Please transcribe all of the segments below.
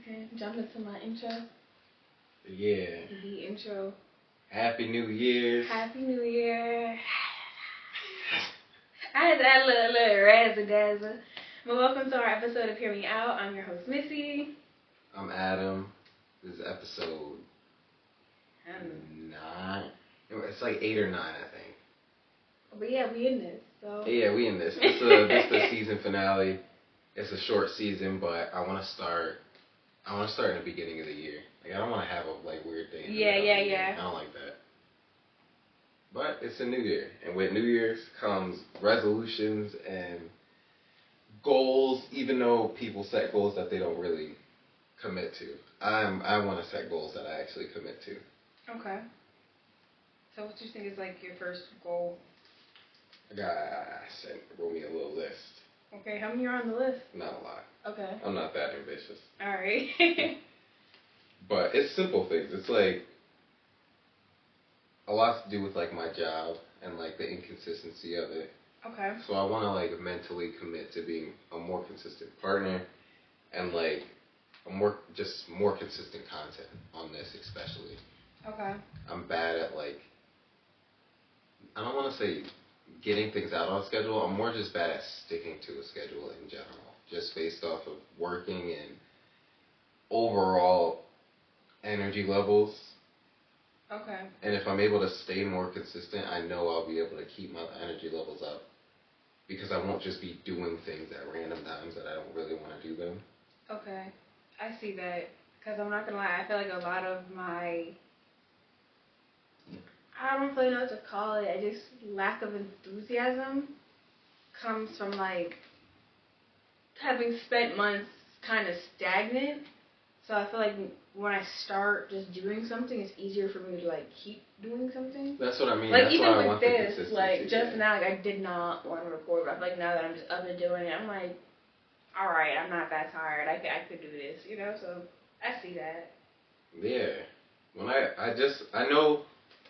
Okay, jump into my intro. Yeah. The intro. Happy New Year's. Happy New Year. I had to add a little razzle-dazzle. Well, welcome to our episode of Hear Me Out. I'm your host, Missy. I'm Adam. This is episode 9. It's like 8 or 9, I think. But yeah, we in this. So. Yeah, we in this. This is the season finale. It's a short season, but I want to start in the beginning of the year. Like, I don't want to have a weird thing. Yeah. I don't like that. But it's a new year, and with New Year's comes resolutions and goals. Even though people set goals that they don't really commit to, I want to set goals that I actually commit to. Okay. So what do you think is like your first goal? Wrote me a little list. Okay, how many are on the list? Not a lot. Okay. I'm not that ambitious. All right. But it's simple things. It's like a lot to do with like my job and like the inconsistency of it. Okay. So I want to like mentally commit to being a more consistent partner and like more consistent content on this especially. Okay. I'm bad at like, I don't want to say getting things out on schedule. I'm more just bad at sticking to a schedule in general, just based off of working and overall energy levels. Okay. And if I'm able to stay more consistent, I know I'll be able to keep my energy levels up because I won't just be doing things at random times that I don't really want to do them. Okay. I see that. Because I'm not going to lie, I feel like a lot of my, I don't really know what to call it, I just lack of enthusiasm comes from like having spent months kind of stagnant. So I feel like when I start just doing something, it's easier for me to like keep doing something. That's what I mean. Like That's even why I with want this, the like just yeah. now, like I did not want to record, but I feel like now that I'm just up and doing it, I'm like, all right, I'm not that tired. I could do this, you know. So I see that. Yeah. When I know,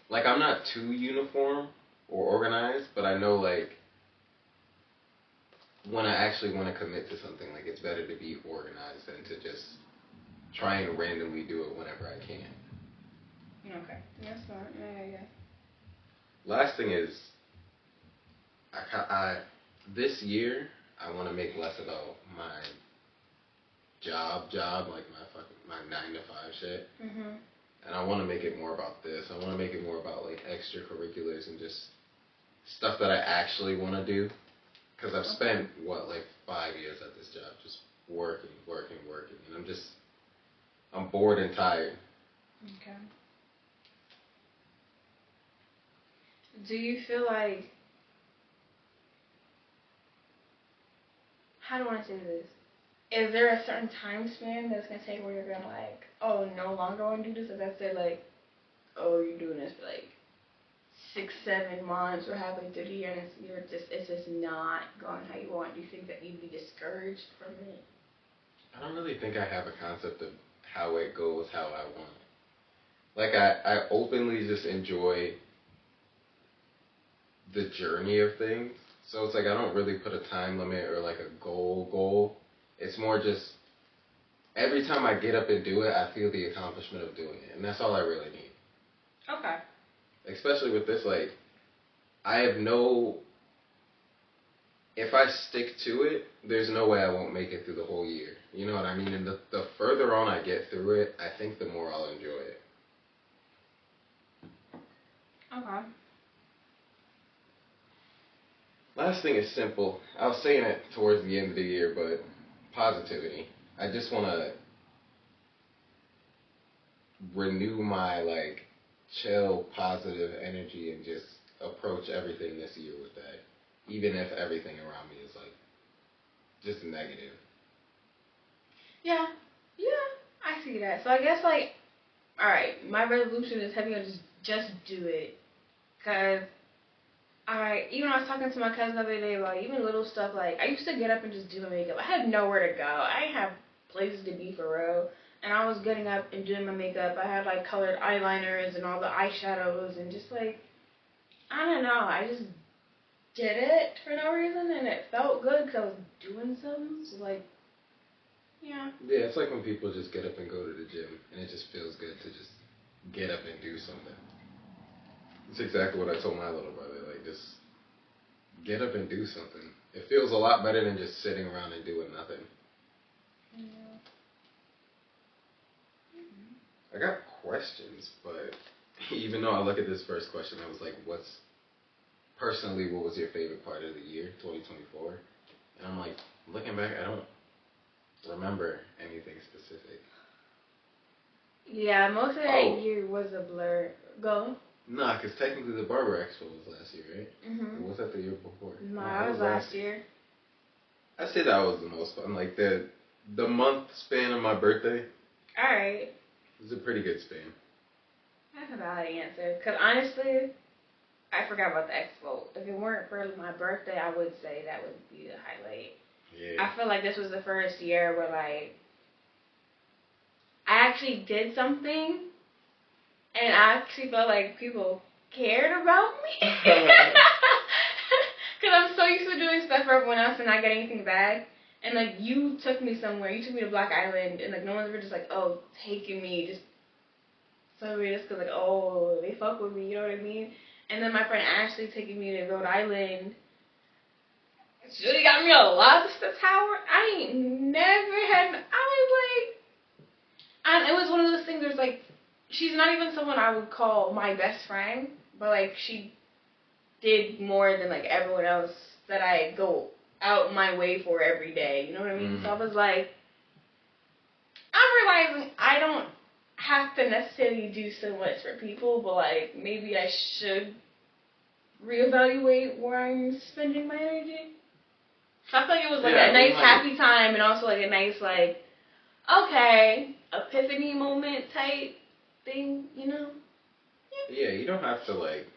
like I'm not too uniform or organized, but I know like when I actually want to commit to something, like it's better to be organized than to just try and randomly do it whenever I can. Okay, that's smart. Yeah. Last thing is, this year I want to make less about my job, like my 9 to 5 shit. Mhm. And I want to make it more about this. I want to make it more about like extracurriculars and just stuff that I actually want to do. Because I've spent, 5 years at this job just working. And I'm bored and tired. Okay. Do you feel like, how do I want to say this? Is there a certain time span that's going to take where you're going to like, oh, no longer want to do this? Or that's it like, oh, you're doing this for like 6, 7 months or halfway through the year and it's just not going how you want? Do you think that you'd be discouraged from it? I don't really think I have a concept of how it goes how I want it. Like, I openly just enjoy the journey of things. So it's like I don't really put a time limit or like a goal. It's more just every time I get up and do it, I feel the accomplishment of doing it. And that's all I really need. Okay. Especially with this, like, if I stick to it, there's no way I won't make it through the whole year. You know what I mean? And the further on I get through it, I think the more I'll enjoy it. Okay. Last thing is simple. I was saying it towards the end of the year, but positivity. I just want to renew my, like, chill, positive energy and just approach everything this year with that. Even if everything around me is, like, just negative. Yeah, I see that. So I guess like, all right, my resolution is heavy on just do it, cause even I was talking to my cousin the other day about even little stuff like I used to get up and just do my makeup. I had nowhere to go. I didn't have places to be for real, and I was getting up and doing my makeup. I had like colored eyeliners and all the eyeshadows and just like I don't know. I just did it for no reason and it felt good because I was doing something. So like Yeah. Yeah, it's like when people just get up and go to the gym, and it just feels good to just get up and do something. It's exactly what I told my little brother. Like, just get up and do something. It feels a lot better than just sitting around and doing nothing. Yeah. I got questions, but even though I look at this first question, I was like, what was your favorite part of the year, 2024? And I'm like, looking back, I don't remember anything specific. Yeah, most of that year was a blur. Go. Nah, because technically the Barber Expo was last year, right? Mhm. Or was that the year before? No, that was last year. I'd say that was the most fun. Like, the month span of my birthday. Alright. It was a pretty good span. That's a valid answer. Because honestly, I forgot about the expo. If it weren't for my birthday, I would say that would be the highlight. Yeah. I feel like this was the first year where, like, I actually did something, and I actually felt like people cared about me. Because I'm so used to doing stuff for everyone else and not getting anything back. And, like, you took me somewhere. You took me to Black Island, and, like, no one's ever just, like, oh, taking me just so just because, like, oh, they fuck with me, you know what I mean? And then my friend Ashley taking me to Rhode Island. She really got me a lobster tower. I ain't never had. I was like, and it was one of those things. There's like, she's not even someone I would call my best friend, but like she did more than like everyone else that I go out my way for every day. You know what I mean? So I was like, I'm realizing I don't have to necessarily do so much for people, but like maybe I should reevaluate where I'm spending my energy. So I feel like it was like a nice happy time and also like a nice like, okay, epiphany moment type thing, you know? Yeah, you don't have to like,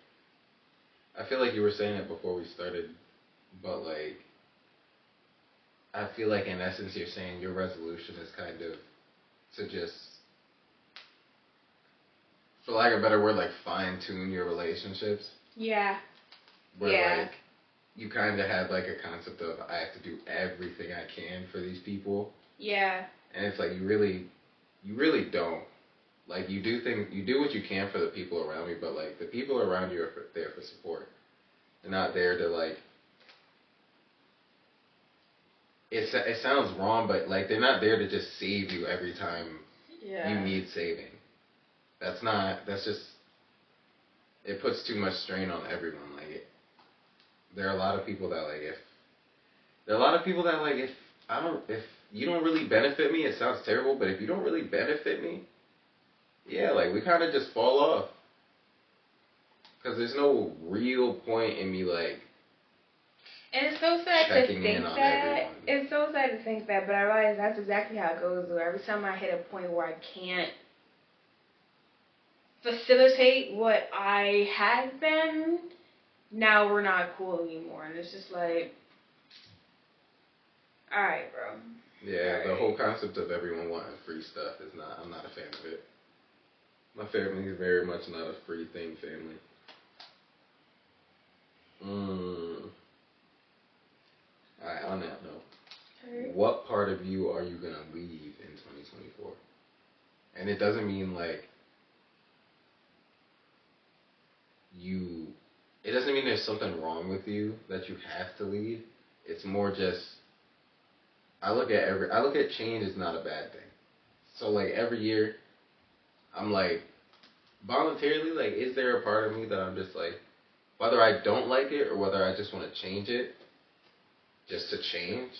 I feel like you were saying it before we started, but like, I feel like in essence you're saying your resolution is kind of to just, for lack of a better word, like fine tune your relationships. Yeah. Where like, you kind of had like a concept of I have to do everything I can for these people. Yeah. And it's like you really don't. Like you do what you can for the people around me, but like the people around you are there for support. They're not there to like. It sounds wrong, but like they're not there to just save you every time you need saving. That's just. It puts too much strain on everyone. Like there are a lot of people that like if you don't really benefit me, it sounds terrible, but if you don't really benefit me, yeah, like we kind of just fall off. Because there's no real point in me like. And it's so sad to think that. It's so sad to think that, but I realize that's exactly how it goes. Though every time I hit a point where I can't facilitate what I had been, now we're not cool anymore, and it's just like, all right, bro. Yeah, the whole concept of everyone wanting free stuff is not. I'm not a fan of it. My family is very much not a free thing family. Alright, on that note, what part of you are you gonna leave in 2024? And it doesn't mean like it doesn't mean there's something wrong with you that you have to leave. It's more just I look at change as not a bad thing. So like every year I'm like voluntarily like is there a part of me that I'm just like whether I don't like it or whether I just want to change it just to change,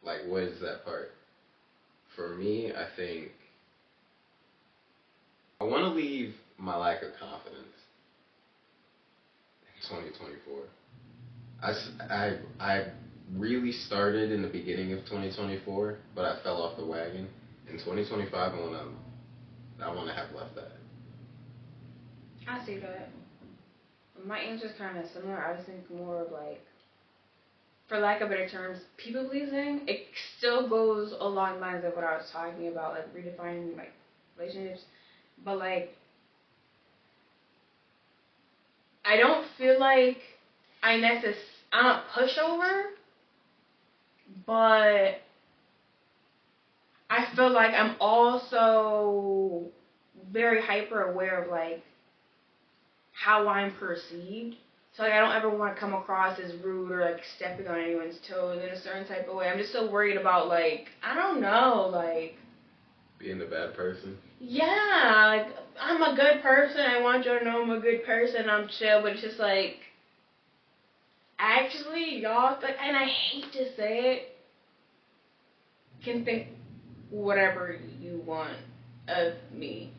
like what is that part? For me, I think I want to leave my lack of confidence in 2024. I really started in the beginning of 2024, but I fell off the wagon. In 2025, I want to have left that. I see that. My answer's kind of similar. I just think more of like, for lack of better terms, people pleasing. It still goes along the lines of what I was talking about, like redefining like relationships. But like, I don't feel like I'm a pushover, but I feel like I'm also very hyper aware of like how I'm perceived. So like I don't ever want to come across as rude or like stepping on anyone's toes in a certain type of way. I'm just so worried about like I don't know, like being the bad person. Yeah, like I'm a good person. I want you to know I'm a good person. I'm chill, but it's just like actually y'all and I hate to say it, can think whatever you want of me.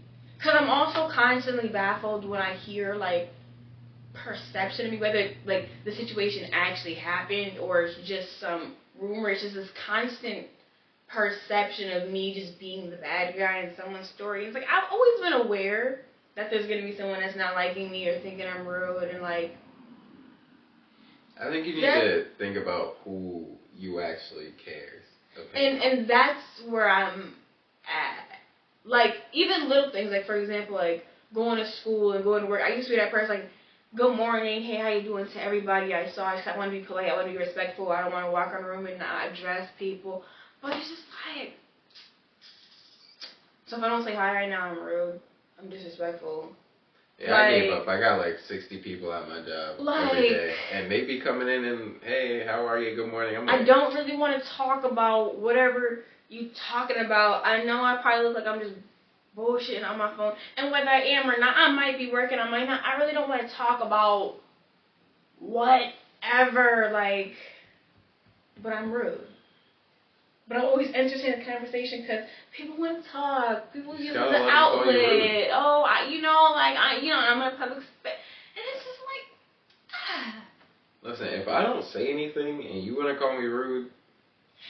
Cause I'm also constantly baffled when I hear like perception of me, whether like the situation actually happened or it's just some rumor. It's just this constant perception of me just being the bad guy in someone's story. It's like I've always been aware that there's gonna be someone that's not liking me or thinking I'm rude and like. I think you need to think about who you actually cares. And that's where I'm at. Like even little things, like for example, like going to school and going to work. I used to be that person like, good morning, hey, how you doing to everybody I saw. I want to be polite, I want to be respectful. I don't want to walk in a room and not address people. But it's just like, so if I don't say hi right now, I'm rude. I'm disrespectful. Yeah, like, I gave up. I got like 60 people at my job every day, and they be coming in and, hey, how are you? Good morning. I'm like, I don't really want to talk about whatever you talking about. I know I probably look like I'm just bullshitting on my phone, and whether I am or not, I might be working, I might not. I really don't want to talk about whatever, like, but I'm rude. But I always entertain the conversation because people want to talk. People use it as an outlet. Oh, I'm in a public space. And it's just like, Listen, if I don't say anything and you want to call me rude,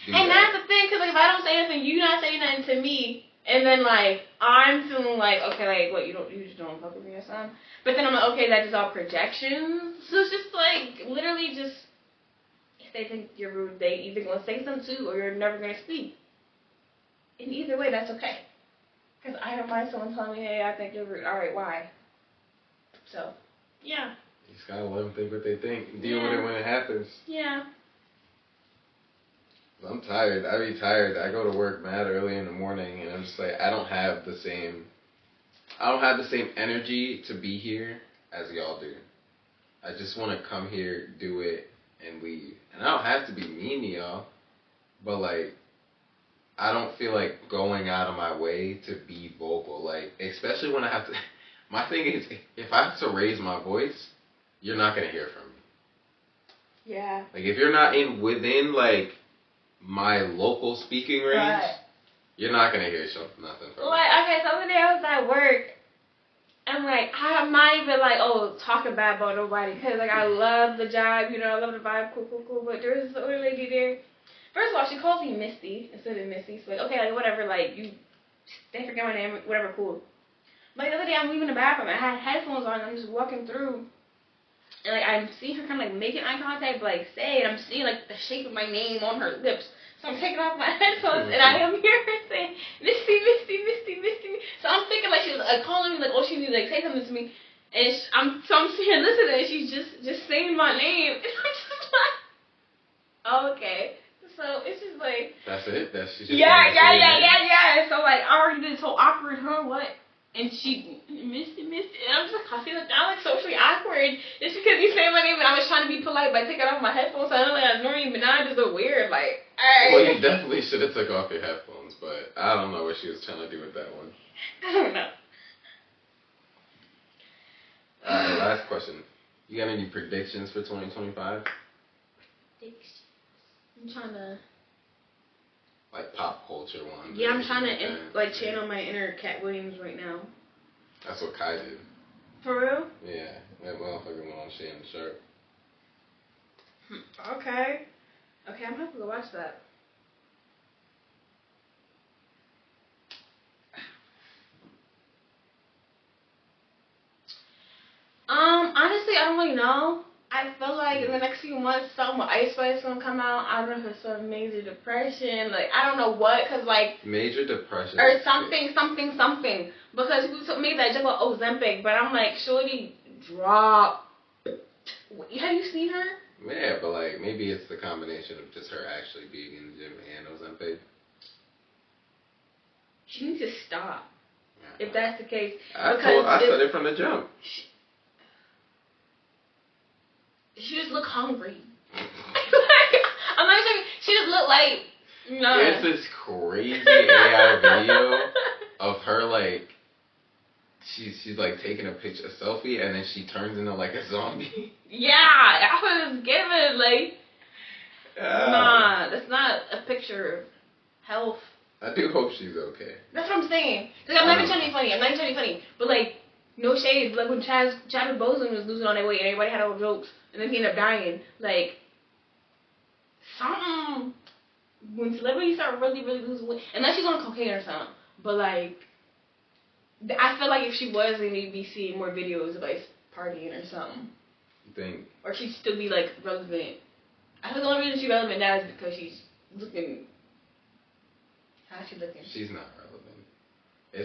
and that's the thing, because like, if I don't say anything, you not saying nothing to me, and then like, I'm feeling like, okay, like, what, you just don't fuck with me or something? But then I'm like, okay, that's just all projections. So it's just like, literally just, if they think you're rude, they either gonna say something too, or you're never gonna speak. And either way, that's okay. Because I don't mind someone telling me, hey, I think you're rude. Alright, why? So, yeah. You just gotta let them think what they think. Deal with it when it happens. Yeah. I'm tired. I be tired. I go to work mad early in the morning, and I'm just like, I don't have the same energy to be here as y'all do. I just want to come here, do it, and leave. And I don't have to be mean to y'all, but like, I don't feel like going out of my way to be vocal. Like, especially when I have to. My thing is, if I have to raise my voice, you're not gonna hear from me. Yeah. Like, if you're not within like my local speaking range, you're not gonna hear nothing from me. Like, okay, so the day I was at work, I'm like, I'm not even like, oh, talking bad about nobody, because like I love the job, I love the vibe, cool. But there was this older lady there. First of all, she calls me Misty instead of Missy. So like, okay, like whatever, like they forget my name, whatever, cool. Like the other day, I'm leaving the bathroom, I had headphones on, I'm just walking through. And like I'm seeing her kind of like making eye contact, but like say it. I'm seeing like the shape of my name on her lips. So I'm taking off my headphones and I am hearing her saying Misty. So I'm thinking like she's calling me like, oh, she needs to like say something to me. And I'm sitting here listening and she's just saying my name. And I'm just like, oh, okay. So it's just like, that's it. That's just yeah. So like I already been so awkward, huh? What? And she Misty, and I'm just like, I feel like I'm like socially awkward just because you say my name and I was trying to be polite by taking off my headphones. So I don't like I was ignoring you, but now I just look weird. Like, well, you definitely should have took off your headphones, but I don't know what she was trying to do with that one. I don't know. Alright, last question. You got any predictions for 2025? Predictions. I'm trying to. Like pop culture ones. Yeah, I'm trying to channel my inner Cat Williams right now. That's what Kai did. For real? Yeah, that motherfucker went on Shannon Sharp. Okay, I'm gonna have to go watch that. Honestly, I don't really know. I feel like in the next few months, something with Ice Spice is gonna come out. I don't know if it's some major depression. Like, I don't know what, cause like major depression or something. Because people made that joke about Ozempic, but I'm like, shorty, drop. Have you seen her? Yeah, but like maybe it's the combination of just her actually being in the gym and Ozempic. She needs to stop. If that's the case. I said it from the jump. She just look hungry. I'm not sure. She just look like. No. There's this crazy AI video of her like. She's like taking a picture, a selfie, and then she turns into like a zombie. Yeah, I was given like. Nah, that's not a picture of health. I do hope she's okay. That's what I'm saying. Like, I'm not even trying to be funny. But like, no shade. Like when Chadwick Boseman was losing all that weight, and everybody had all jokes, and then he ended up dying. Like, something. When celebrities start really, really losing weight, unless she's on cocaine or something. But like, I feel like if she was, then we'd be seeing more videos of like partying or something. You think? Or she'd still be like relevant. I think the only reason she's relevant now is because she's looking. How's she looking? She's not relevant. I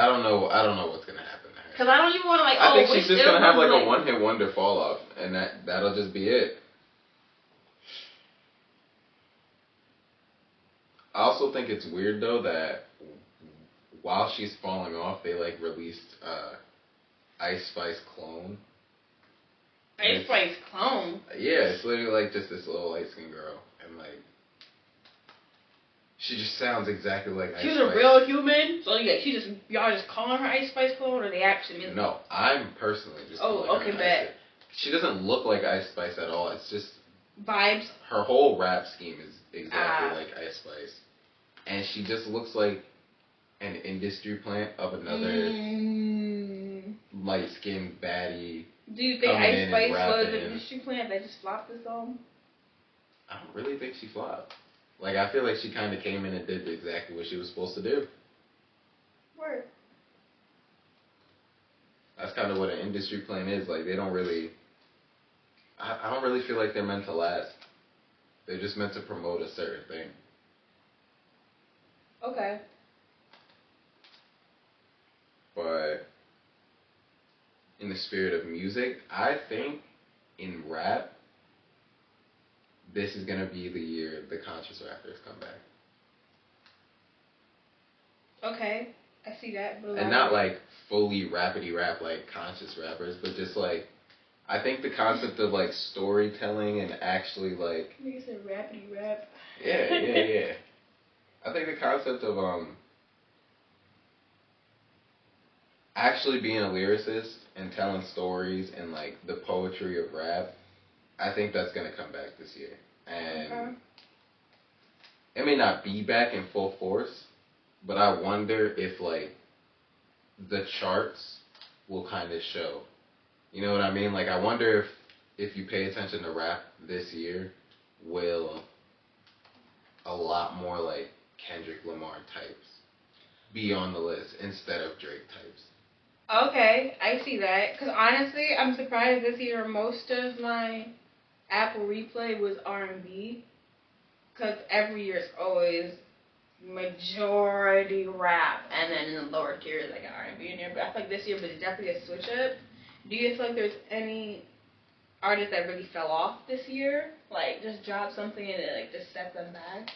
don't know what's gonna happen to her. Cause I don't even want to like. I think she's just gonna have like a one-hit wonder fall off, and that'll just be it. I also think it's weird though that while she's falling off, they like released Ice Spice clone. Ice Spice clone? Yeah, it's literally like just this little light skinned girl, and like she just sounds exactly like Ice Spice. She's a real human, so yeah, y'all just calling her Ice Spice clone, or they actually? No, I'm personally just. Okay, bet. She doesn't look like Ice Spice at all. It's just vibes. Her whole rap scheme is exactly like Ice Spice, and she just looks like an industry plant of another light skinned baddie. Do you think Ice Spice was an industry plant that just flopped this song? I don't really think she flopped. Like, I feel like she kind of came in and did exactly what she was supposed to do. Word. That's kind of what an industry plant is. Like, they don't really... I don't really feel like they're meant to last. They're just meant to promote a certain thing. Okay. But in the spirit of music, I think in rap, this is going to be the year the conscious rappers come back. Okay, I see that. And not like fully rapidy rap like conscious rappers, but just like, I think the concept of like storytelling and actually like... You said rapidy rap. Yeah. I think the concept of actually being a lyricist and telling stories and like the poetry of rap, I think that's gonna come back this year. And it may not be back in full force, but I wonder if like the charts will kind of show. You know what I mean? Like, I wonder if you pay attention to rap this year, will a lot more like Kendrick Lamar types be on the list instead of Drake types. Okay, I see that. Because honestly, I'm surprised this year most of my Apple replay was R&B. Because every year it's always majority rap, and then in the lower tiers I got R&B in there. But I feel like this year was definitely a switch up. Do you feel like there's any artists that really fell off this year? Like, just dropped something and it like just set them back?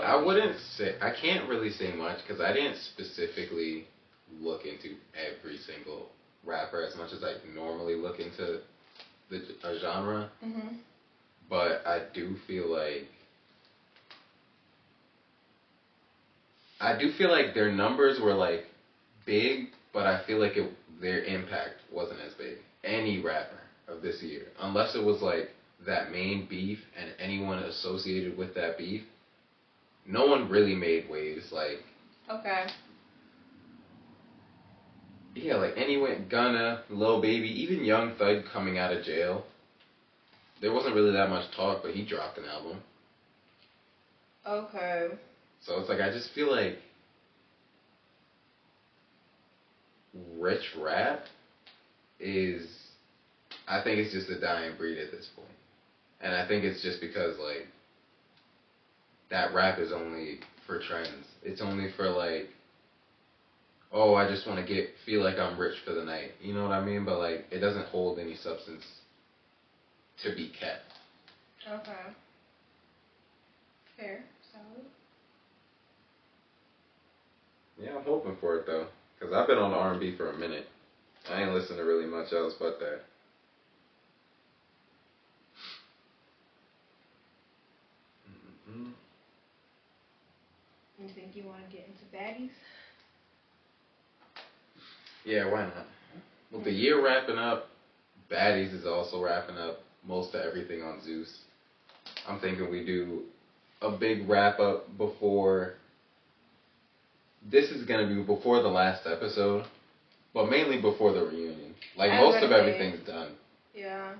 I wouldn't say, I can't really say much because I didn't specifically look into every single rapper as much as I normally look into a genre. Mm-hmm. But I do feel like their numbers were like big, but I feel like their impact wasn't as big. Any rapper of this year, unless it was like that main beef and anyone associated with that beef, no one really made waves. Like, okay. Yeah, like anyone, Gunna, Lil Baby, even Young Thug coming out of jail. There wasn't really that much talk, but he dropped an album. Okay. So it's like, I just feel like rich rap I think it's just a dying breed at this point. And I think it's just because, like, that rap is only for trends. It's only for, like, oh, I just want to feel like I'm rich for the night. You know what I mean? But, like, it doesn't hold any substance to be kept. Okay. Fair. Solid. Yeah, I'm hoping for it though, cause I've been on R&B for a minute. I ain't listened to really much else but that. Mm-hmm. You think you want to get into Baddies? Yeah, why not? With the year wrapping up, Baddies is also wrapping up most of everything on Zeus. I'm thinking we do a big wrap up before. This is gonna be before the last episode, but mainly before the reunion. Like most of everything's done. Yeah.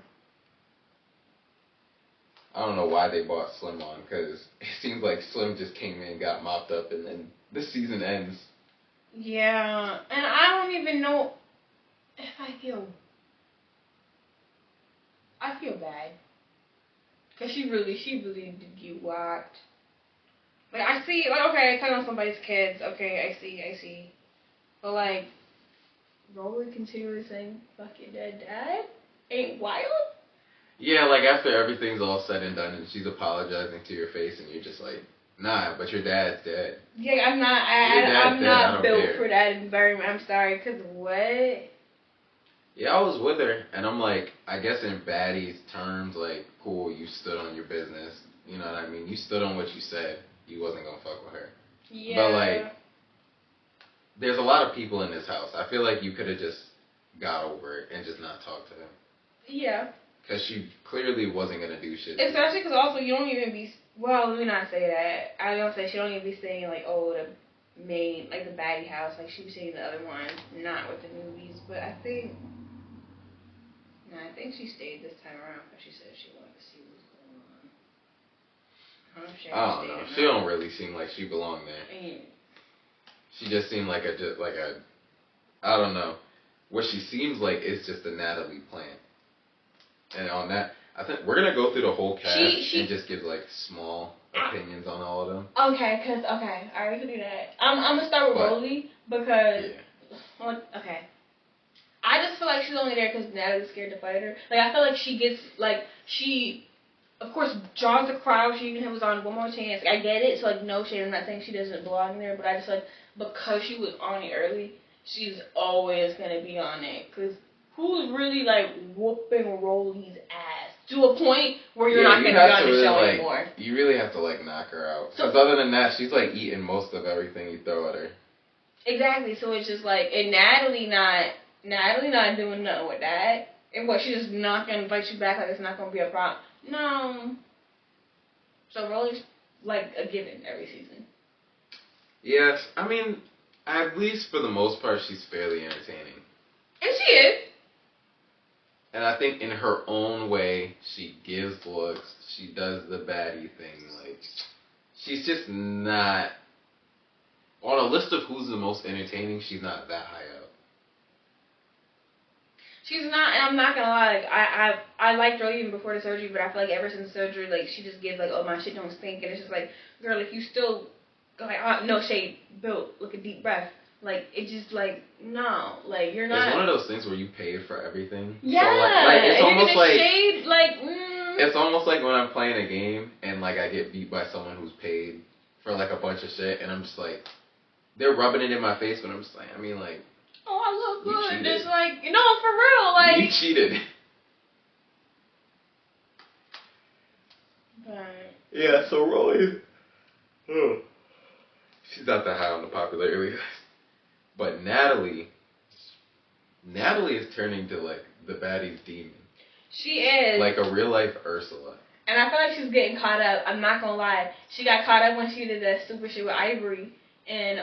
I don't know why they bought Slim on, because it seems like Slim just came in, got mopped up, and then the season ends. Yeah, and I don't even know if I feel bad. Cause she really did get whacked. Like I see, like okay, I cut on somebody's kids. Okay, I see. But like, Rolly continually saying "fuck your dead dad" ain't wild. Yeah, like after everything's all said and done, and she's apologizing to your face, and you're just like, nah, but your dad's dead. Yeah, I'm not. I'm not built for that environment. I'm sorry, cause what? Yeah, I was with her, and I'm like, I guess in Baddies terms, like, cool, you stood on your business. You know what I mean? You stood on what you said. You wasn't gonna fuck with her. Yeah. But like, there's a lot of people in this house. I feel like you could have just got over it and just not talked to him. Yeah. Because she clearly wasn't gonna do shit. Especially because also you don't even be. Well, let me not say that. I don't say she don't even be saying like, oh, the main, like the baddie house, like she was saying the other one, not with the newbies. But I think she stayed this time around because she said she wanted to see what was going on. I don't know if she I don't know. She don't really seem like she belonged there. And she just seemed like a I don't know. What she seems like is just a Natalie plant. And on that, I think we're gonna go through the whole cast and just give like small opinions on all of them. Okay, alright, we can do that. I'm gonna start with Roly because okay. I just feel like she's only there because Natalie's scared to fight her. Like, I feel like she gets, like, she, of course, draws the crowd. She even was on One More Chance. I get it. So, like, no shame. I'm not saying she doesn't belong there. But I just, like, because she was on it early, she's always going to be on it. Because who's really, like, whooping Rolly's ass? To a point where you're not going to be on the show anymore. You really have to, like, knock her out. Because other than that, she's, like, eating most of everything you throw at her. Exactly. So, it's just, like, and Natalie not doing nothing with that. And what, she's just not going to invite you back, like it's not going to be a problem? No. So Rolly's like a given every season. Yes, I mean, at least for the most part, she's fairly entertaining. And she is. And I think in her own way, she gives looks, she does the baddie thing, like, she's just not, on a list of who's the most entertaining, she's not that high up. She's not, and I'm not gonna lie, like, I liked her even before the surgery, but I feel like ever since surgery, like, she just gives, like, oh, my shit don't stink, and it's just like, girl, like, you still, like, no shade, built, like, a deep breath. Like, it just, like, no, like, you're not. It's one of those things where you paid for everything. Yeah, so, like it's almost like, shade, like, It's almost like when I'm playing a game, and, like, I get beat by someone who's paid for, like, a bunch of shit, and I'm just like, they're rubbing it in my face, but I'm just like, I mean, like, oh, I look good. It's like, no, for real, like. You cheated. Right. Yeah, so Rolly, she's not that high on the popularity list. But Natalie is turning to, like, the baddie's demon. She is. Like a real life Ursula. And I feel like she's getting caught up. I'm not gonna lie. She got caught up when she did that stupid shit with Ivory and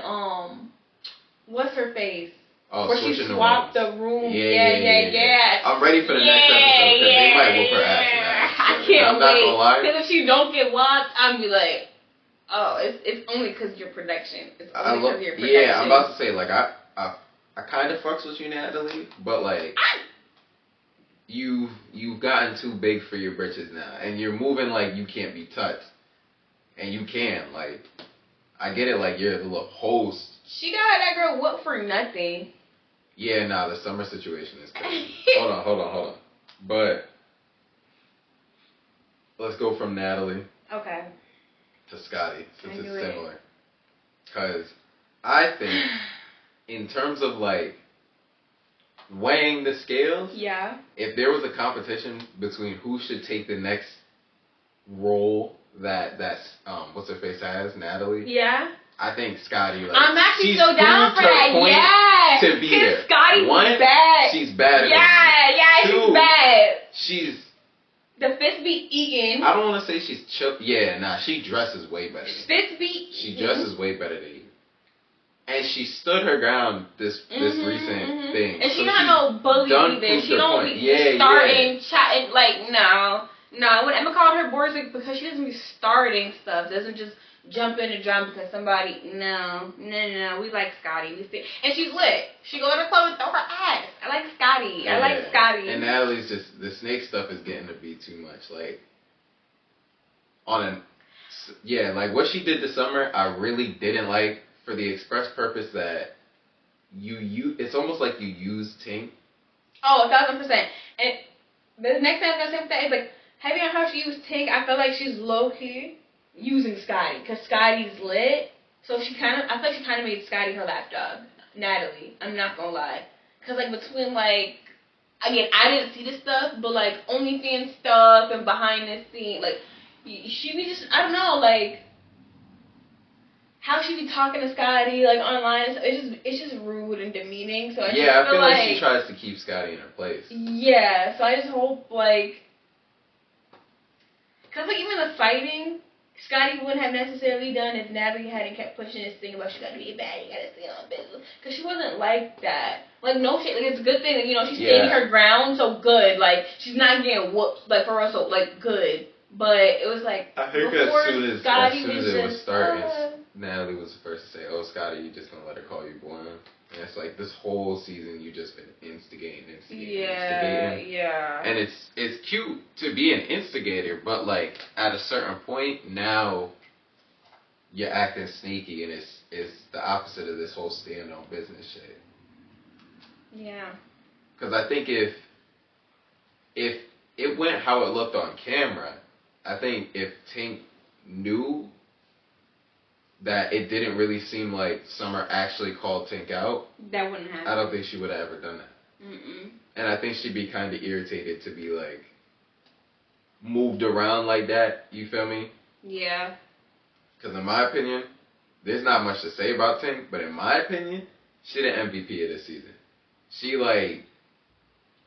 what's her face? Oh, where she swapped the room. Yeah. I'm ready for the next episode because they might whoop her ass in that. I can't I'm not gonna lie. Because if she don't get whopped, I'm be like, oh, it's only because of your production. It's only because of your production. Yeah, I'm about to say, like, I kind of fucks with you, Natalie, but like, you've gotten too big for your britches now, and you're moving like you can't be touched, and you can. Like, I get it, like, you're the host. She got that girl whooped for nothing. Yeah, nah, the summer situation is crazy. Hold on. But let's go from Natalie. Okay. To Scotty, since it's it. similar. Because I think, in terms of like weighing the scales, yeah. If there was a competition between who should take the next role that's what's her face has, Natalie. Yeah. I think Scotty. Like, I'm actually so down for that. Yeah. To be there. Scotty's One, bad. She's bad. Yeah, Two, she's bad. She's. The Fitz be eating. I don't want to say she's chill. Yeah, nah, she dresses way better. Fitz be She dresses way better than you. And she stood her ground this recent thing. And she not no bully either. She don't be starting, chatting, like, no. When Emma called her Borzig, because she doesn't be starting stuff. Doesn't just jump in and jump because somebody, no. We like Scotty. And she's lit. She go to the club and throw her ass. I like Scotty. Yeah. I like Scotty. And Natalie's just, the snake stuff is getting to be too much. Like, like what she did this summer, I really didn't like. For the express purpose that it's almost like you use Tink. Oh, 1,000%. And the next thing I was gonna say with that is like, having on how she used Tink, I feel like she's low key using Scotty because Scotty's lit. So I feel like she kind of made Scotty her lapdog, Natalie. I'm not gonna lie, because like between like, again, I didn't see this stuff, but like OnlyFans stuff and behind the scene, like she be just, I don't know, like. How she be talking to Scotty like online, so it's just rude and demeaning. So I feel like she tries to keep Scotty in her place. Yeah, so I just hope like, cause like even the fighting, Scotty wouldn't have necessarily done if Natalie hadn't kept pushing this thing about she gotta be a baddie, you gotta stay on business. Cause she wasn't like that. Like no shit, like it's a good thing that she's standing her ground, so good. Like she's not getting whooped, like for us, so like good. But it was like I think before as soon as it was starting, Natalie was the first to say, "Oh, Scotty, you just gonna let her call you boy?" And it's like this whole season you just been instigating. Yeah. And it's cute to be an instigator, but like at a certain point now, you're acting sneaky, and it's the opposite of this whole stand on business shit. Yeah. Because I think if it went how it looked on camera, I think if Tink knew that it didn't really seem like Summer actually called Tink out, that wouldn't happen. I don't think she would have ever done that. Mm-mm. And I think she'd be kind of irritated to be like moved around like that. You feel me? Yeah. Because in my opinion, there's not much to say about Tink, but in my opinion, she the MVP of this season. She like,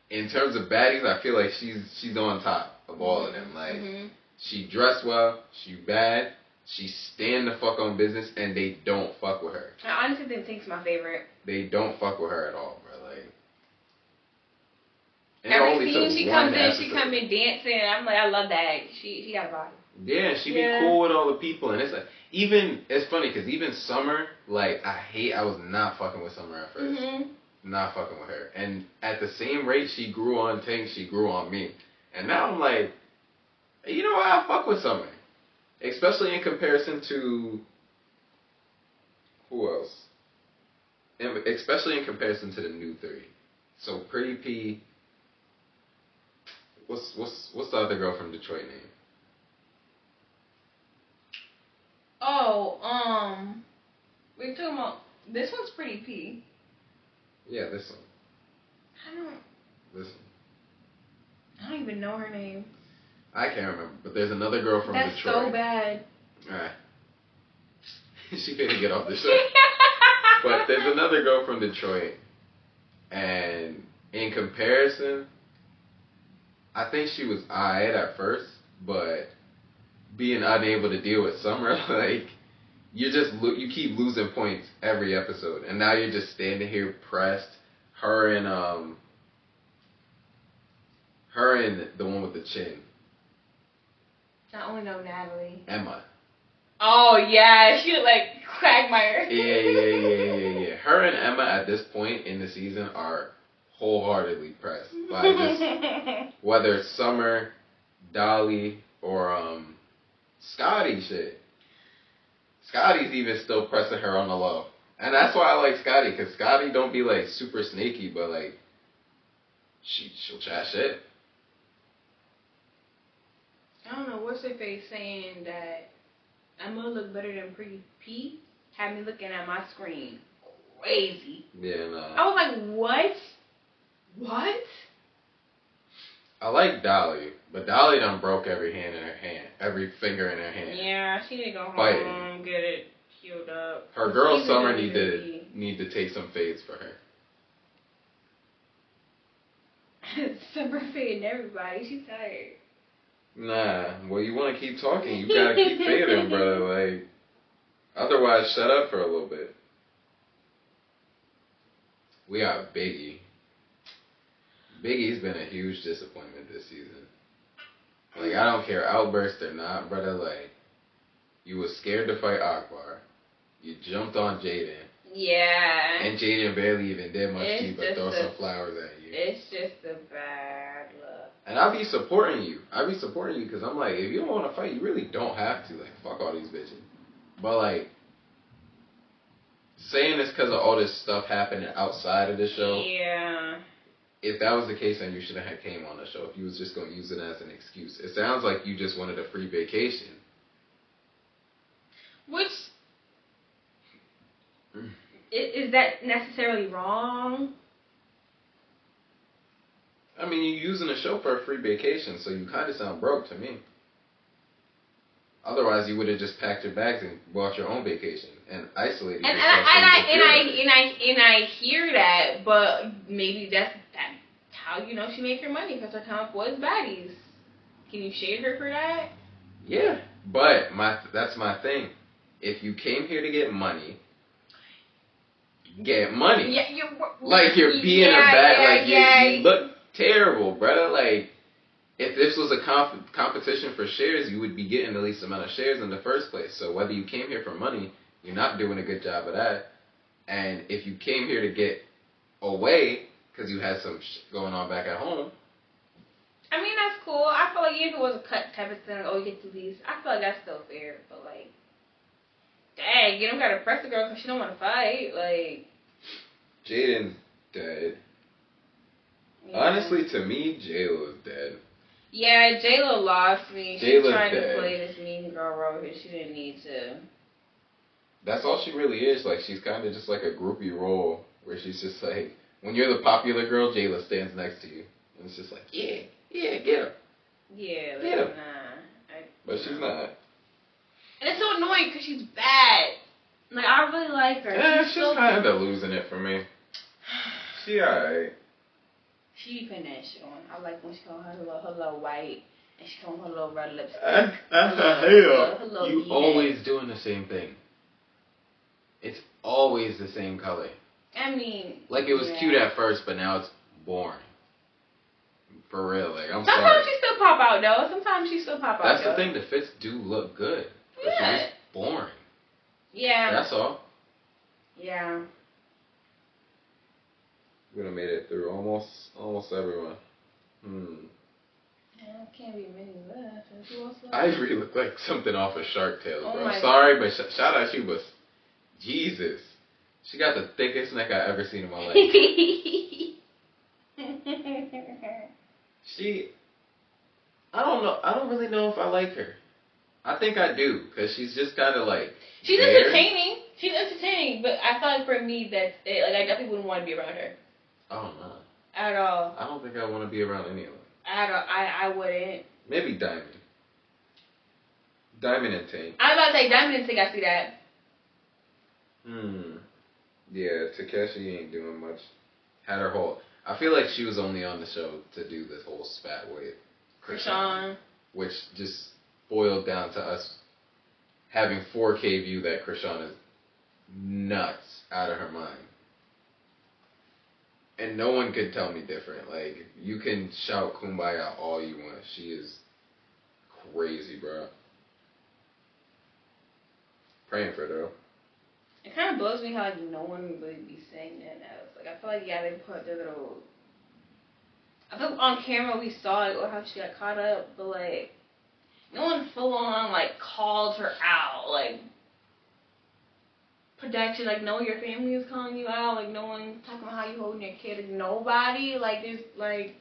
in terms of baddies, I feel like she's on top of all of them. Like she dressed well, she bad. She stand the fuck on business, and they don't fuck with her. I honestly think Tink's my favorite. They don't fuck with her at all, bro. Like, every scene she comes in, she come in dancing. I'm like, I love that. She got a body. Yeah, she be cool with all the people, and it's like, it's funny because even Summer, like I was not fucking with Summer at first. Not fucking with her, and at the same rate she grew on Tink, she grew on me, and now I'm like, you know what? I fuck with Summer. Especially in comparison to who else? Especially in comparison to the new three. So Pretty P. What's the other girl from Detroit name? Oh, we're talking about this one's Pretty P. Yeah, this one. This one. I don't even know her name. I can't remember, but there's another girl from Detroit. That's so bad. Alright. She couldn't get off the show. But there's another girl from Detroit, and in comparison, I think she was alright at first, but being unable to deal with Summer, like, you keep losing points every episode, and now you're just standing here pressed. Her and the one with the chin. I only know Natalie. Emma. Oh, yeah. She look like Quagmire. Yeah. Her and Emma at this point in the season are wholeheartedly pressed by just whether it's Summer, Dolly, or Scotty shit. Scotty's even still pressing her on the low. And that's why I like Scotty, because Scotty don't be like super snaky, but like she'll chat shit. I don't know what's her face saying that I'm gonna look better than Pretty P had me looking at my screen crazy. Yeah, no. I was like, what? What? I like Dolly, but Dolly done broke every finger in her hand. Yeah, she need to go Fighting. home, get it healed up. Her girl Summer need to take some fades for her. Summer fading everybody. She's tired. Nah, well, you want to keep talking, you gotta keep fading, brother. Like, otherwise, shut up for a little bit. We got Biggie. Biggie's been a huge disappointment this season. Like, I don't care, outburst or not, brother. Like, you was scared to fight Akbar. You jumped on Jaden. Yeah. And Jaden barely even did much to you but throw some flowers at you. It's just a bad look. And I'll be supporting you. Because I'm like, if you don't want to fight, you really don't have to. Like, fuck all these bitches. But, like, saying this because of all this stuff happening outside of the show. Yeah. If that was the case, then you shouldn't have came on the show. If you was just going to use it as an excuse. It sounds like you just wanted a free vacation. Which... Is that necessarily wrong? I mean, you're using the show for a free vacation, so you kind of sound broke to me. Otherwise, you would have just packed your bags and bought your own vacation and isolated yourself. And I hear that, but maybe that's how you know she make her money, because her talent was Baddies. Can you shade her for that? Yeah, but that's my thing. If you came here to get money. Yeah, you're being a bad. You look terrible, brother. Like, if this was a competition for shares, you would be getting the least amount of shares in the first place. So whether you came here for money, you're not doing a good job of that. And if you came here to get away because you had some going on back at home. I mean, that's cool. I feel like if it was a cut type of thing, oh, you get to leave, I feel like that's still fair. But, like, dang, you don't got to press the girl because she don't want to fight. Like, Jaden's dead. Yeah. Honestly, to me, J-Lo's dead. Yeah, J-Lo lost me. She tried to play this mean girl role here. She didn't need to. That's all she really is. Like, she's kind of just like a groupie role where she's just like, when you're the popular girl, J-Lo stands next to you. And it's just like, yeah, get her. Yeah, like, get her. Nah. But she's not. And it's so annoying because she's bad. Like, I really like her. Yeah, she's kind of losing it for me. She alright. She putting that shit on. I like when she called her little white, and she called her little red lipstick. You always doing the same thing. It's always the same color. I mean, like, it was cute at first, but now it's boring. For real, like, I'm sorry. Sometimes she still pop out, though. That's the thing. The fits do look good. But yeah. She's boring. Yeah. That's all. Yeah. We done made it through almost everyone. Yeah, can't be many left. Who else left? Ivory looked like something off of Shark Tales, bro. My sorry, but shout out you, but Jesus. She got the thickest neck I've ever seen in my life. I don't know. I don't really know if I like her. I think I do, because she's just kind of like. She's entertaining. She's entertaining, but I thought for me that I definitely wouldn't want to be around her. Oh no. At all. I don't think I want to be around any of them. At all. I wouldn't. Maybe Diamond. Diamond and Tank. I was about to say Diamond and Tank. I see that. Yeah, Takeshi ain't doing much. Had her whole. I feel like she was only on the show to do this whole spat with Krishan, which just boiled down to us having 4K view that Krishan is nuts out of her mind. And no one could tell me different. Like, you can shout Kumbaya all you want. She is crazy, bro. Praying for her, though. It kind of blows me how, like, no one would really be saying that now. Like, I feel like, yeah, they put their little... I feel like on camera we saw it, or how she got caught up, but, like, no one full on, like, called her out. Like, production, like, no, your family is calling you out. Like, no one talking about how you holding your kid. Like, nobody. Like, there's, like...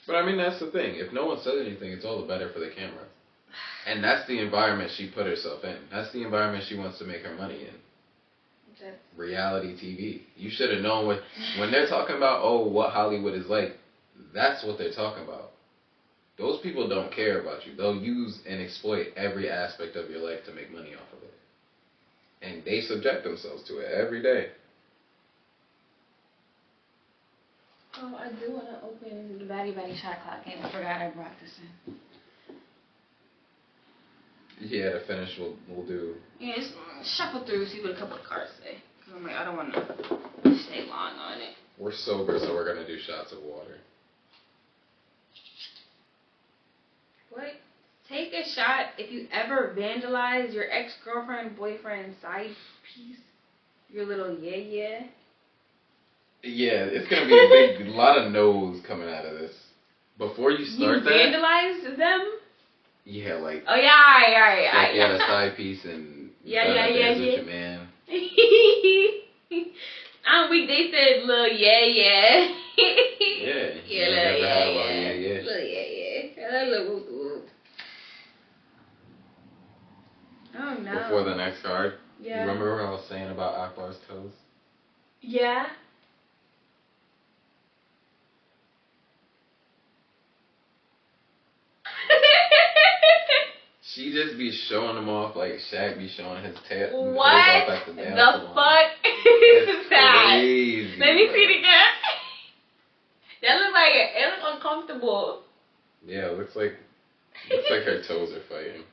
But, I mean, that's the thing. If no one says anything, it's all the better for the camera. And that's the environment she put herself in. That's the environment she wants to make her money in. Reality TV. You should have known when they're talking about, oh, what Hollywood is like, that's what they're talking about. Those people don't care about you. They'll use and exploit every aspect of your life to make money off of it. And they subject themselves to it every day. Oh, I do want to open the Baddy shot clock game. I forgot I brought this in. Yeah, to finish, we'll do. Yeah, just shuffle through, see what a couple of cards say. Cause I'm like, I don't want to stay long on it. We're sober, so we're gonna do shots of water. What? Take a shot if you ever vandalize your ex-girlfriend, boyfriend, side piece. Your little yeah. Yeah, it's gonna be a lot of no's coming out of this. Before you start that. You vandalized them? Yeah, like. Oh yeah, alright. Like you had a side piece and. Yeah. With your man. I'm weak. They said little yeah. Yeah. Yeah, little yeah. Little yeah. Little whoop. Oh no. Before the next card. Yeah. Remember what I was saying about Akbar's toes? Yeah. She just be showing them off like Shaq be showing his tail. What off at the fuck is that? Crazy, Let me see it again. That looks like it looks uncomfortable. Yeah, it looks like her toes are fighting.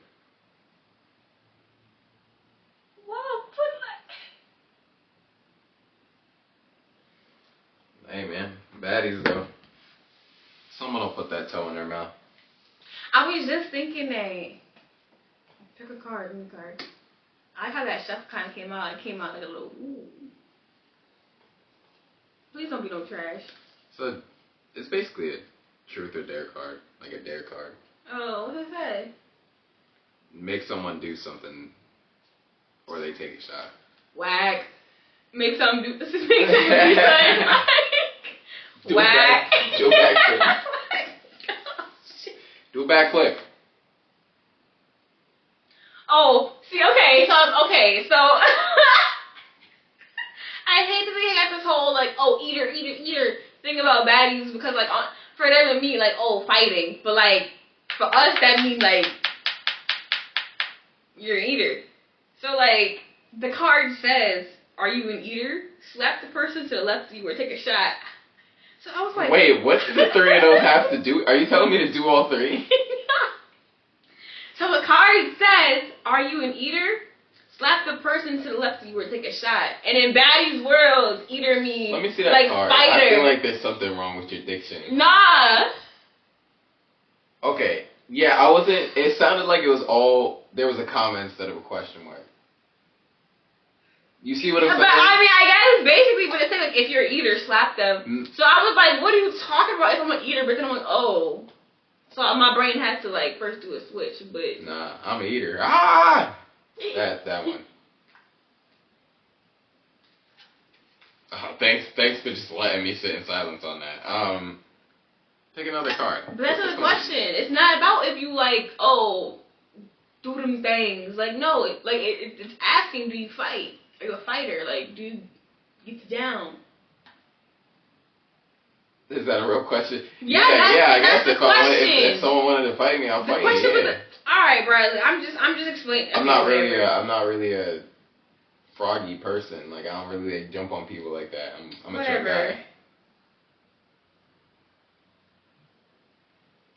Wow, Hey man, baddies though. Someone will put that toe in their mouth. I was just thinking that. Pick a card, new card. I like how that chef kind of came out. It came out like a little ooh. Please don't be no trash. So it's basically a truth or dare card, like a dare card. Oh, what does it say? Make someone do something, or they take a shot. Whack. Make someone do something. Whack. Do a backflip. Do a backflip. Oh, see, okay, so I hate that they got this whole like, oh, eater thing about baddies because like for them to mean like, oh, fighting, but like for us that means like you're an eater. So like the card says, are you an eater? Slap the person to the left of you or take a shot. So I was like, wait, what do the three of those have to do? Are you telling me to do all three? So the card says, are you an eater? Slap the person to the left of you or take a shot. And in Baddies' world, eater means let me see that like card. fighter. I feel like there's something wrong with your diction. Nah. Okay. Yeah, I wasn't. It sounded like it was all. There was a comma instead of a question mark. You see what I'm saying? But I mean, I guess basically, but it's saying like if you're an eater, slap them. So I was like, what are you talking about if I'm an eater? But then I'm like, oh. So my brain has to like first do a switch, but nah, I'm an eater. Ah, that one. Oh, thanks for just letting me sit in silence on that. Take another card. But that's not the question. It's not about if you like, oh, do them things. Like no, it's asking, do you fight? Are you a fighter? Like, do you get down? Is that a real question? Yeah, I guess that's the question. If someone wanted to fight me, I'll fight you. Yeah. All right, Bradley. I'm just explaining. I'm not really a froggy person. Like I don't really like, jump on people like that. I'm a chill guy.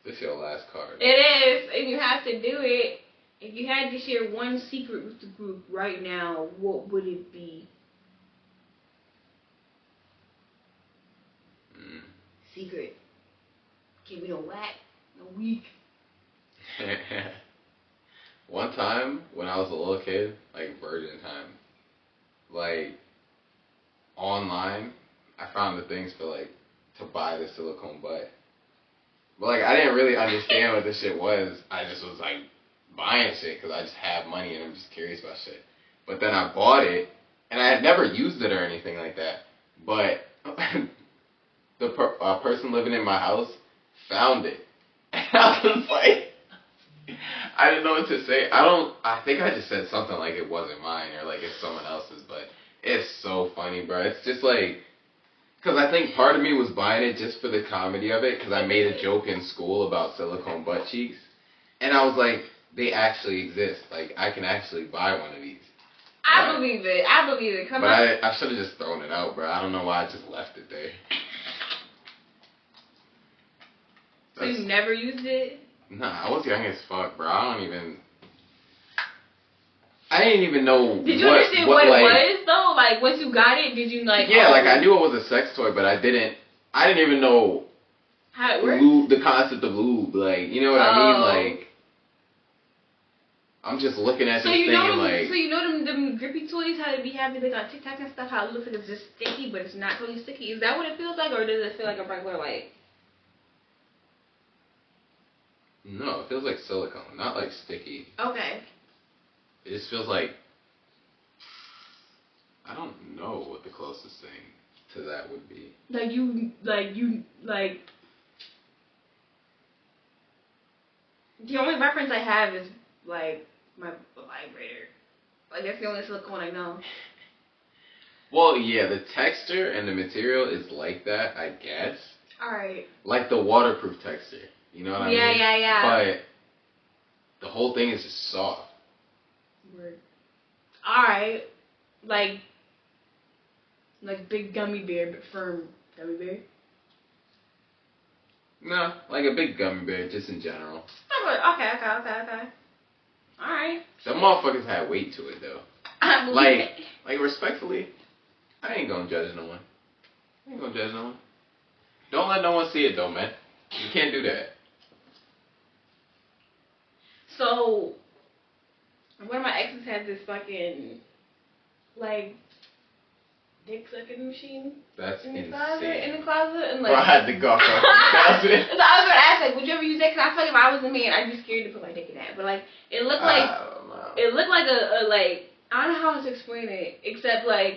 This is your last card. It is, and you have to do it. If you had to share one secret with the group right now, what would it be? Secret. Can't be no whack, no weak. One time when I was a little kid, like virgin time, like online, I found the things for like to buy the silicone butt. But like I didn't really understand what this shit was. I just was like buying shit because I just have money and I'm just curious about shit. But then I bought it and I had never used it or anything like that. But the person living in my house found it. And I was like, I didn't know what to say. I think I just said something like it wasn't mine or like it's someone else's, but it's so funny, bro. It's just like, because I think part of me was buying it just for the comedy of it, because I made a joke in school about silicone butt cheeks. And I was like, they actually exist. Like, I can actually buy one of these. I believe it. I believe it. Come on. I should have just thrown it out, bro. I don't know why I just left it there. So you never used it? Nah, I was young as fuck, bro. I didn't even know. Did you understand what it was though? Like once you got it, did you like? Yeah, like I knew it was a sex toy, but I didn't even know how it works. Lube, the concept of lube, like you know what I mean? Like I'm just looking at this thing and like. So you know them grippy toys, how they be having like on TikTok and stuff, how it looks like it's just sticky, but it's not totally sticky. Is that what it feels like, or does it feel like a regular like? No, it feels like silicone, not like sticky. Okay. It just feels like, I don't know what the closest thing to that would be. The only reference I have is like my vibrator. Like that's the only silicone I know. Well, yeah, the texture and the material is like that, I guess. Alright. Like the waterproof texture. You know what I mean? Yeah. But the whole thing is just soft. Word. Alright. Like big gummy bear, but firm gummy bear. No, like a big gummy bear, just in general. Okay. Alright. Some motherfuckers had weight to it though. I believe it. Like respectfully, I ain't gonna judge no one. Don't let no one see it though, man. You can't do that. So, one of my exes had this fucking, like, dick sucking machine. That's in the insane. closet, and like. Bro, I had to go off the closet. So I was gonna ask, like, would you ever use that? Cause I feel like if I was a man, I'd be scared to put my dick in that. But like, it looked like, I don't know. it looked like a like, I don't know how else to explain it, except like,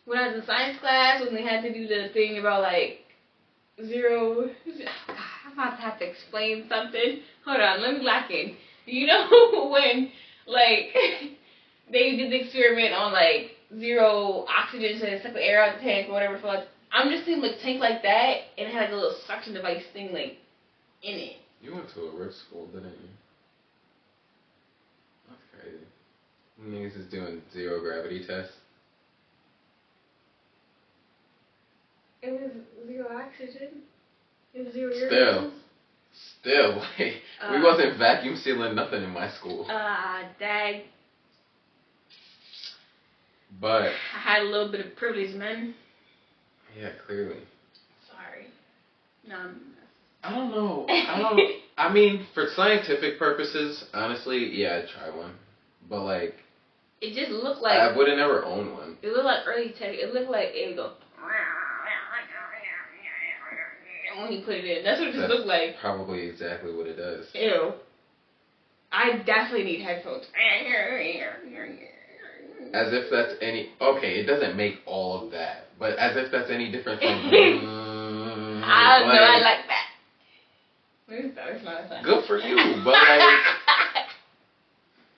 when I was in science class, when they had to do the thing about like, zero. God, I'm about to have to explain something. Hold on, let me lock in. You know when like they did the experiment on like zero oxygen, so they suck the air out the tank or whatever. For like, I'm just seeing like a tank like that, and it had like a little suction device thing like in it. You went to a rich school, didn't you? That's crazy. Niggas is doing zero gravity tests. It was zero oxygen. It was zero urine. Still, like, we wasn't vacuum sealing nothing in my school. Dag. But I had a little bit of privilege, man. Yeah, clearly. Sorry. I don't know. I mean, for scientific purposes, honestly, yeah, I'd try one. But like, it just looked like I would have never owned one. It looked like early tech. It looked like it would go. When you put it in, that's what it just looked like. Probably exactly what it does. Ew. I definitely need headphones. As if that's any. Okay, it doesn't make all of that, but as if that's any different from. I don't know. I like that. Good for you, but like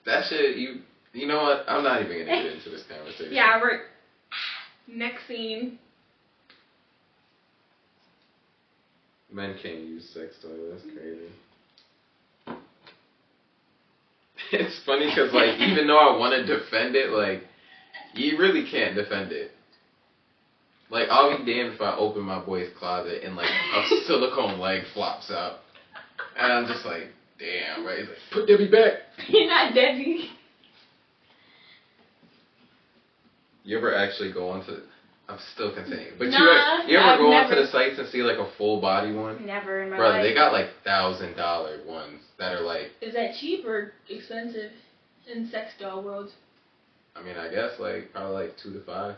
that shit. You know what? I'm not even gonna get into this conversation. Yeah, we're next scene. Men can't use sex toys. That's crazy. It's funny because, like, even though I want to defend it, like, you really can't defend it. Like, I'll be damned if I open my boy's closet and, like, a silicone leg flops out. And I'm just like, damn, right? He's like, put Debbie back. You're not Debbie. You ever actually go onto... I'm still continuing. But nah, you ever go onto the sites and see, like, a full body one? Never in my Brother, life. they got, like, $1,000 ones that are, like... Is that cheap or expensive in sex doll world? I mean, I guess, like, probably, like, 2 to 5.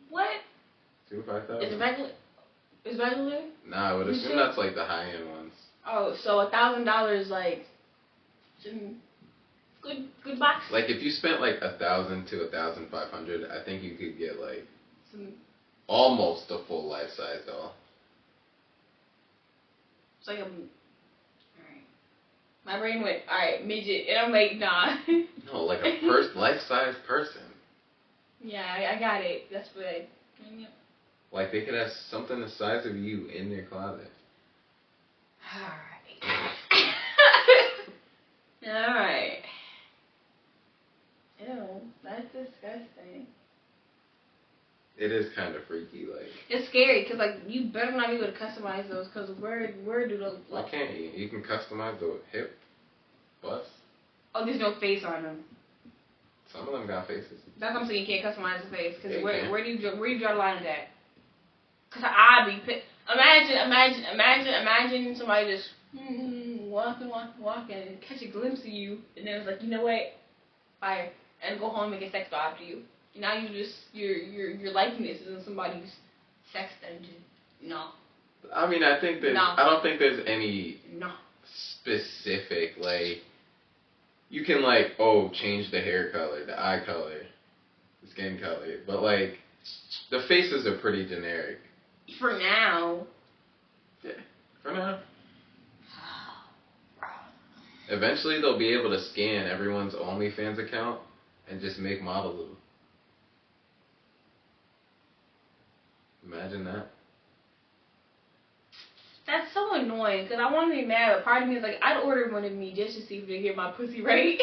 What? 2 to 5,000. Is regular? Nah, I would assume that's, like, the high-end ones. Oh, so $1,000, like... Good box. Like if you spent like 1,000 to 1,500, I think you could get like almost a full life size doll. It's like alright. My brain went, alright, midget. And I'm like, nah. No, like a life-size person. Yeah, I got it. That's what I... Like, they could have something the size of you in their closet. Alright. Ew, that's disgusting. It is kind of freaky, like... It's scary, because, like, you better not be able to customize those, because where do those... Why can't you? You can customize the hip, bust. Oh, there's no face on them. Some of them got faces. That's what I'm saying, you can't customize the face, because Yeah, where do you draw the line of that? Because I'd be pissed. Imagine somebody just walking, and catch a glimpse of you, and then it's like, you know what, fire, and go home and get sex doll after you. Now you just your likeness is in somebody's sex dungeon. No. I mean, I don't think there's any no specific, like, you can, like, change the hair color, the eye color, the skin color, but, like, the faces are pretty generic. For now. Yeah, for now. Eventually, they'll be able to scan everyone's OnlyFans account and just make models of them. Imagine that. That's so annoying, because I want to be mad, but part of me is like, I'd order one of me just to see if they get my pussy right.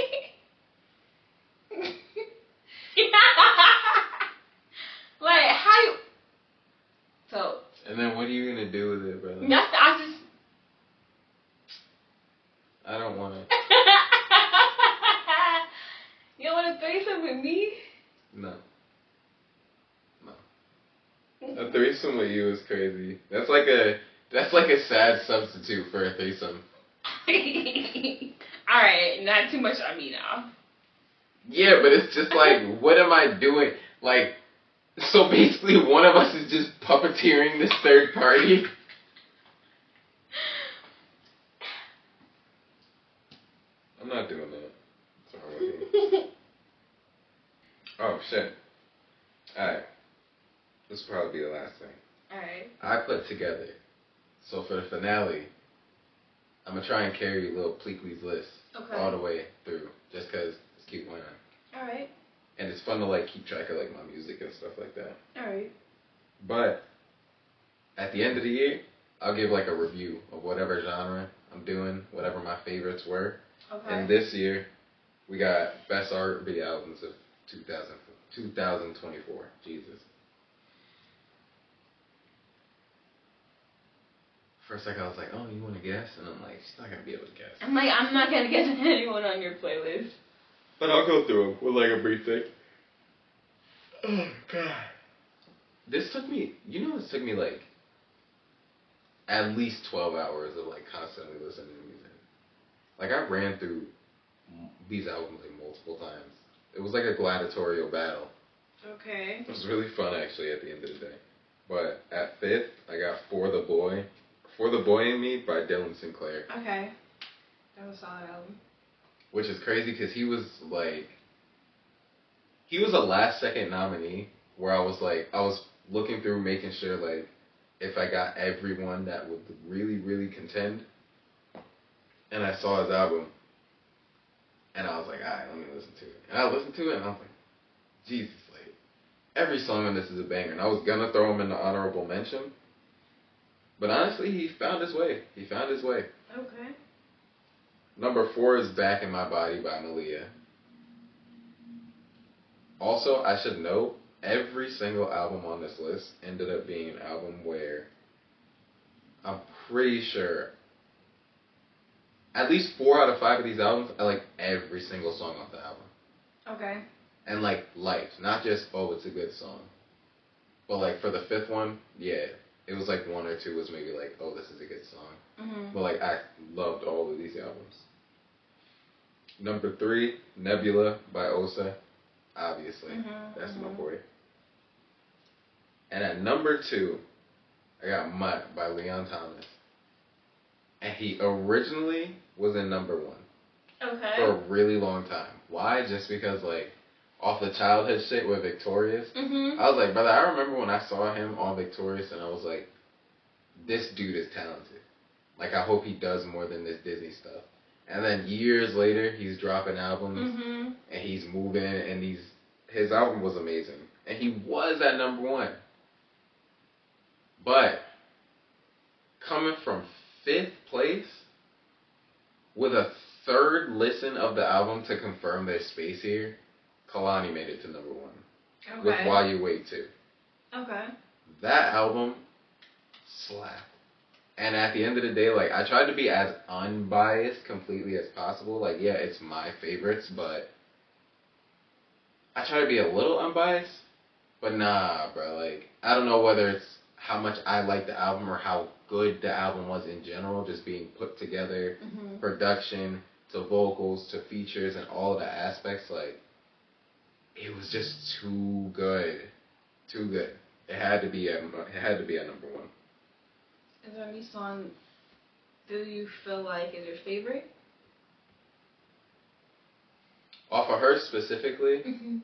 Like, how you... So... And then what are you going to do with it, brother? I don't want it. You don't want to threesome with me? No. A threesome with you is crazy. That's like a sad substitute for a threesome. Alright, not too much on me now. Yeah, but it's just like, what am I doing? Like, so basically one of us is just puppeteering this third party. I'm not doing that. What's wrong with me? Oh, shit. Alright. This will probably be the last thing. Alright. I put together, so for the finale, I'm going to try and carry Lil Pleakley's list all the way through, just because it's keep going on. Alright. And it's fun to, like, keep track of, like, my music and stuff like that. Alright. But at the end of the year, I'll give, like, a review of whatever genre I'm doing, whatever my favorites were. Okay. And this year, we got Best R&B Albums of 2024. Jesus. For a second, I was like, oh, you want to guess? And I'm like, she's not going to be able to guess. I'm like, I'm not going to guess anyone on your playlist. But I'll go through them with, like, a brief thing. Oh, God. This took me, like, at least 12 hours of, like, constantly listening to music. Like, I ran through these albums, like, multiple times. It was like a gladiatorial battle. Okay. It was really fun, actually, at the end of the day. But at 5th, I got For the Boy. For the Boy and Me by Dylan Sinclair. Okay. That was a solid album. Which is crazy, because he was a last-second nominee, where I was looking through, making sure, like, if I got everyone that would really, really contend. And I saw his album. And I was like, alright, let me listen to it. And I listened to it, and I was like, Jesus, like, every song on this is a banger. And I was gonna throw him in the honorable mention. But honestly, he found his way. Okay. Number 4 is Back in My Body by Malia. Also, I should note, every single album on this list ended up being an album where I'm pretty sure at least 4 out of 5 of these albums, I like every single song off the album. Okay. And, like, liked. Not just, oh, it's a good song. But, like, for the 5th one, yeah. It was, like, 1 or 2 was maybe, like, oh, this is a good song. Mm-hmm. But, like, I loved all of these albums. Number 3, Nebula by Osa. Obviously. Mm-hmm. That's my boy. And at number 2, I got Mutt by Leon Thomas. And he originally was in number 1. Okay. For a really long time. Why? Just because, like, off the childhood shit with Victorious. Mm-hmm. I was like, brother, I remember when I saw him on Victorious, and I was like, this dude is talented. Like, I hope he does more than this Disney stuff. And then years later, he's dropping albums, and he's moving, and his album was amazing. And he was at #1. But coming from 5th place with a third listen of the album to confirm their space here, Kalani made it to #1. Okay. With While You Wait too. Okay. That album slapped. And at the end of the day, like, I tried to be as unbiased completely as possible. Like, yeah, it's my favorites, but I try to be a little unbiased. But nah, bro. Like, I don't know whether it's how much I like the album or how good the album was in general, just being put together, production to vocals to features and all of the aspects. Like, it was just too good, too good. It had to be at #1. Is there any song do you feel like is your favorite? Off of her specifically?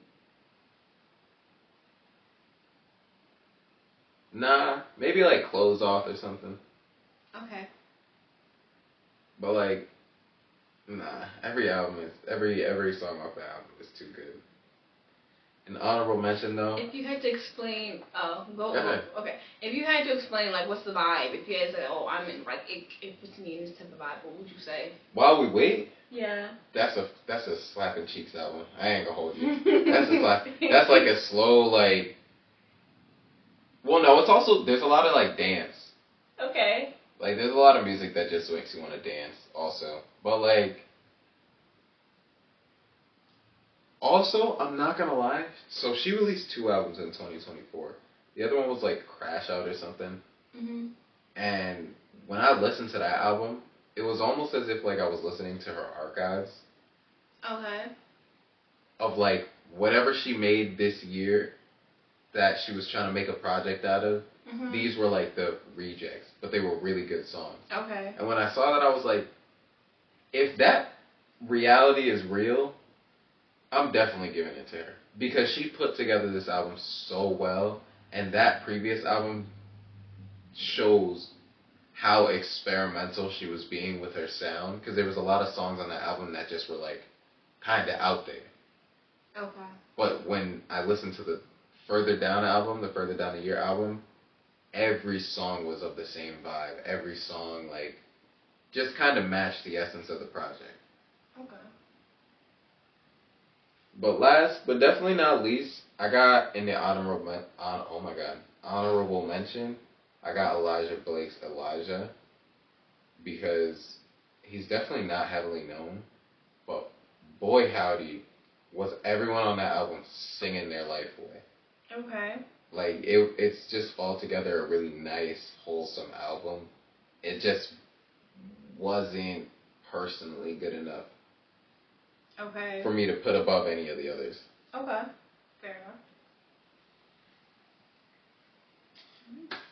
Nah, maybe like Clothes Off or something. Okay. But like, nah, every song off the album is too good. An honorable mention though. If you had to explain, go ahead. Okay. If you had to explain like what's the vibe, if you had to say, oh, I'm in like it puts me in this type of vibe, what would you say? While We Wait. Yeah. That's a slapping cheeks album. I ain't gonna hold you. That's a slap. That's like a slow like. Well, no, it's also there's a lot of like dance. Okay. Like there's a lot of music that just makes you want to dance also, but like. Also, I'm not gonna lie. So she released 2 albums in 2024. The other one was like Crash Out or something. And when I listened to that album, it was almost as if like I was listening to her archives. Okay. Of like whatever she made this year that she was trying to make a project out of. These were like the rejects, but they were really good songs. Okay. And when I saw that, I was like, if that reality is real, I'm definitely giving it to her. Because she put together this album so well, and that previous album shows how experimental she was being with her sound. Because there was a lot of songs on that album that just were like, kind of out there. Okay. But when I listened to the Further Down album, the Further Down the Year album, every song was of the same vibe. Every song, like, just kind of matched the essence of the project. Okay. But last, but definitely not least, I got in the honorable mention, I got Elijah Blake's Elijah, because he's definitely not heavily known, but boy howdy, was everyone on that album singing their life away. Okay. Like, it's just altogether a really nice, wholesome album. It just wasn't personally good enough. Okay. For me to put above any of the others. Okay. Fair enough.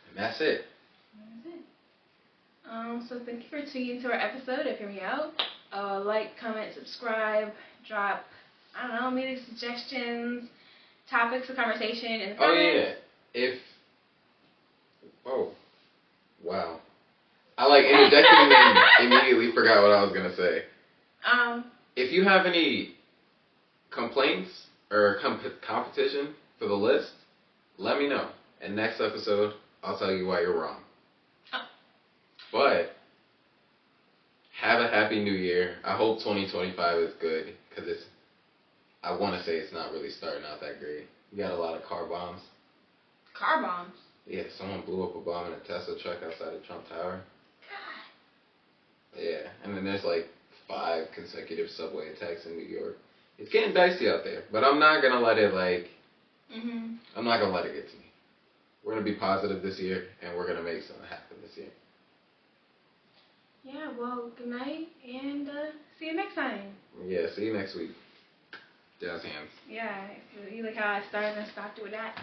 And that's it. So thank you for tuning into our episode of Hear Me Out. Like, comment, subscribe, drop, I don't know, music suggestions, topics of conversation in the comments. Oh, wow. I like interjected and then immediately forgot what I was gonna say. If you have any complaints or competition for the list, let me know. And next episode, I'll tell you why you're wrong. But have a happy new year. I hope 2025 is good because I want to say it's not really starting out that great. We got a lot of car bombs. Car bombs? Yeah, someone blew up a bomb in a Tesla truck outside of Trump Tower. God. Yeah, and then there's like 5 consecutive subway attacks in New York. It's getting dicey out there, but I'm not gonna let it I'm not gonna let it get to me. We're gonna be positive this year, and we're gonna make something happen this year. Yeah, well, good night, and see you next time. Yeah, see you next week. Jazz hands. Yeah, you like how I started and stopped with that?